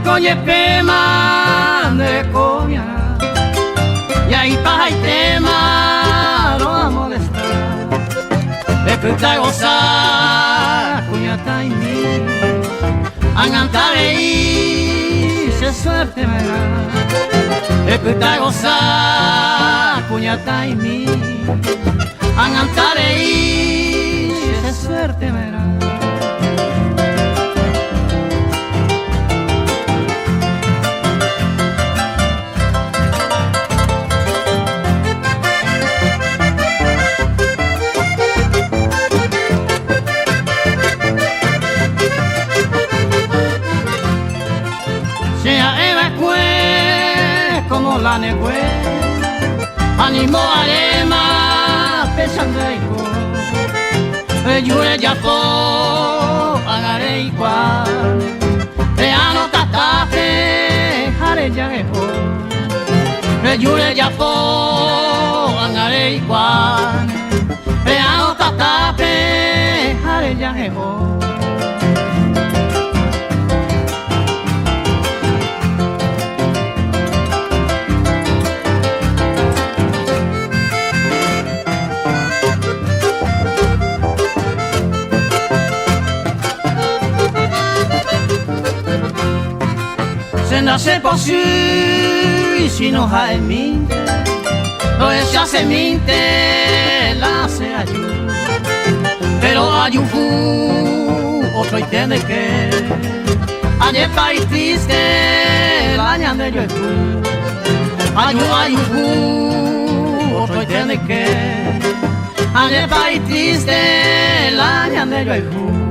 coñe pema de coña, y ahí paja y tema lo va a molestar. De puta gozar, cuñata y mí, angantare y se suerte me da. De puta gozar, cuñata y mí, angantare y se suerte me da. Como la negüe, animo arema, pesandeico, yure yapo, agare igual, reano tatafe, jare yagepo, yure yapo, agare igual, reano tatafe, jare yagepo. Se nace por sí, si no hay minte, no es ya se minte, la se ayuda. Pero hay un fu, otro y tiene que, ayer país triste, la ñande yo el fu. Hay un fu, otro y tiene que, ayer país triste, la ñande yo el fu.